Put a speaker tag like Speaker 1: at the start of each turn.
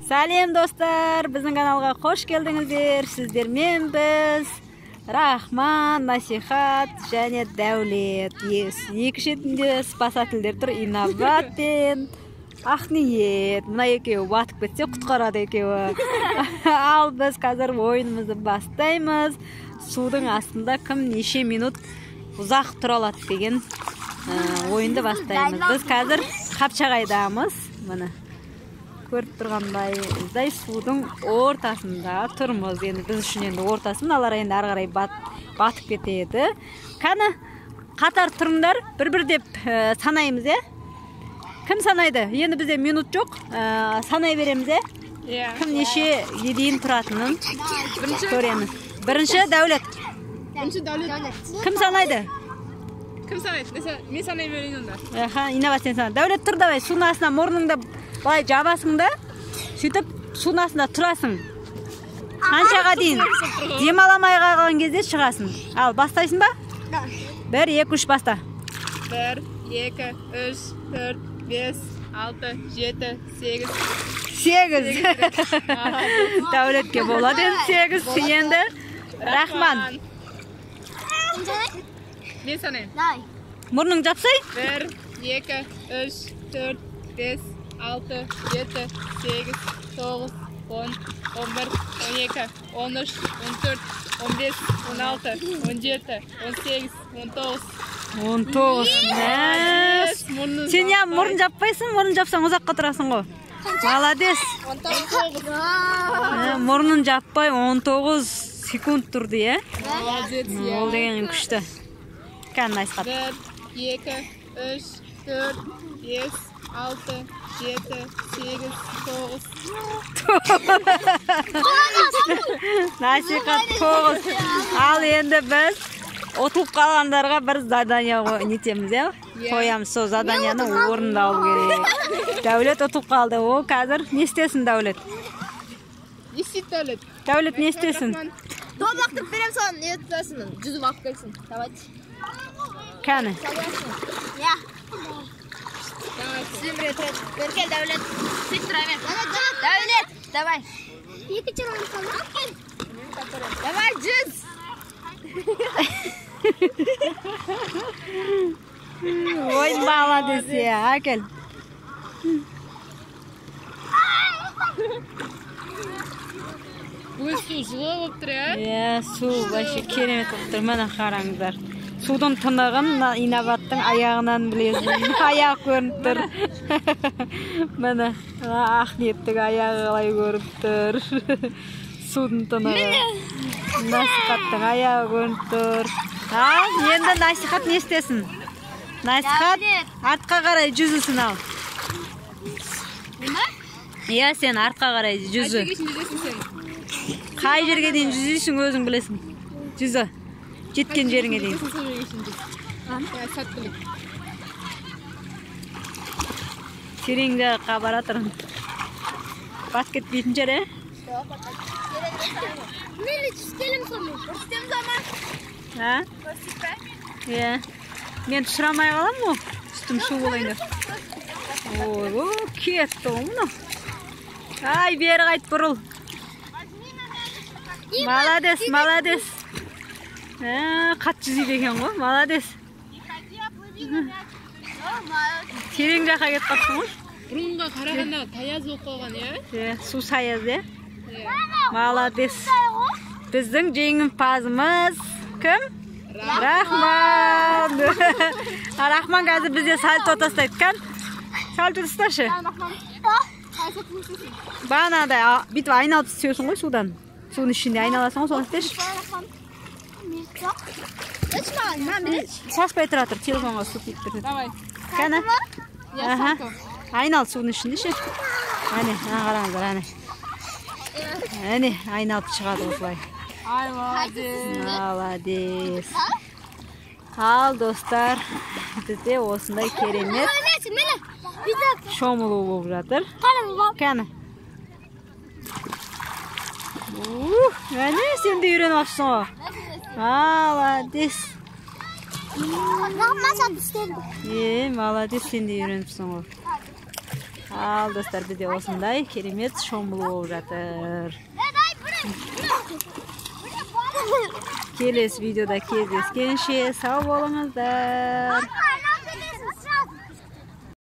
Speaker 1: Сәлем достар, біздің каналға қош келдіңіздер. Сіздермен біз Рахман, Насихат және Дәулет. Екі шетінде спасательдер тұр, Инабат пен Ақниет. Мына екеуі батып кетсе құтқарады екеуі. Ал біз қазір ойынымызды бастаймыз. Судың астында кім неше минут ұзақ тұра алады деген ойынды бастаймыз. Біз қазір Қапшағайдамыз. Міне көріп тұрғандай судың ортасында тұрмыз. Енді біз үшін енді ортасын, алар енді ары қарай батып кетеді. Қаны қатар тұрыңдар, бір-бір деп санаймыз, Кім санайды? Енді бізде минут жоқ, санай береміз, Кім неше дейін тұратынын көреміз. Бірінші Дәулет. Кім санайды?
Speaker 2: Кім санайды? Мен санай берейін онда.
Speaker 1: Инабат сен санайды. Дәулет тұр, давай, судың астына мұрныңды былай жабасың да, сөйтіп судың астында тұрасың. Қаншаға дейін? Демаламай қалған кезде шығасың. Ал, бастайсың ба? 1, 2, 3 баста.
Speaker 2: 1, 2, 3, 4, 5, 6, 7, 8.
Speaker 1: 8. Дәулетке болады 8. Енді Рахман.
Speaker 2: Мен санайым.
Speaker 1: Мұрның жапсай?
Speaker 2: 1, 2, 3, 4, 5, 6, 7, 8, 9, 10, 11, 12, 13, 14, 15, 16, 17, 18, 19.
Speaker 1: 19. Сен мұрын жаппайсың, мұрын жапсаң ұзаққа тұрасың ғой. Молодец. Мұрнын жаппай 19 секунд тұрды,
Speaker 2: Молодец,
Speaker 1: Ол деген күшті. Кән Насихат.
Speaker 2: 1, 2, 3, 4, 5, 6, 7, 8, 9.
Speaker 1: Насихат 9. Ал енді біз ұтылып қалғандарға бір задания нетеміз, қоямыз. Сол заданияны орындалу керек. Дәулет ұтылып қалды. О, қазір не істесін Дәулет?
Speaker 2: Не істейді Дәулет?
Speaker 1: Дәулет не істесін?
Speaker 3: Топ лақтырып берем соған, не тұтасың? Жүзіп алып келсін. Давайте.
Speaker 1: Кәні?
Speaker 3: Я. Сізімре тұрады. Көркел, Дәулет. Сек тұра бер. Дәулет, давай. Екі червон қалды. Давай, 100.
Speaker 1: Ой, молодец, әкел.
Speaker 2: Ой, су жылы болып тұр,
Speaker 1: Су, бәші керемет болып тұр. Мәні қараңыздар. Судың тынығын Инабаттың аяғынан білесің. Аяқ көрініп тұр. Мәні Ақниеттің аяғы қалай көрініп тұр. Судың тынығы. Насихаттың аяғы көрініп тұр. Енді Насихат не істесін? Насихат артқа қарай жүзісін ал. Сен артқа қарай жүзі. Қай жерге дейін жүзейсің өзің білесің. Жүзі. Жеткен жеріңе дейін. Тереңде қабара тұрын. Бат кетпейтін жер,
Speaker 3: Нелі түстелім соның? Түстем заман.
Speaker 1: Мен тұшырамай қалам мұ? Үстім шу болайын деп. Ой, кетті мұны. Ай, бері қайт бұрыл. Молодец, молодец. Қат жүзейді екен ғой, молодец. Терең жаққа кет қапсың ғой?
Speaker 2: Бұрынға қарағанда таяз болып қалған,
Speaker 1: Су саяз, Молодец. Біздің жеңімпазымыз кім? Рахман. Рахман қазір бізде сальто тастайды, кән? Сальто тасташы. Бағанағыдай бүйтіп айналып істеусің ғой судан. Судың ішінде айналасың ғой, соны істеші. Шашпай тұра тұр, телефонға су тиіп тұр.
Speaker 2: Давай.
Speaker 1: Кәні? Айнал судың ішінде ше. Әне, қараңыздар, әне, айналып шығады осылай.
Speaker 2: Ай, молодец.
Speaker 1: Молодец. Ал, достар, бізде осындай керемет шомылу болып жатыр. Кәні? Әне, сен де үйреніп алыпсың ғой. Молодец. Молодец, сен де үйреніпсің ғой. Ал достар, бізде осындай керемет шомылу болып жатыр. Келесі видеода кездескенше сау болыңыздар.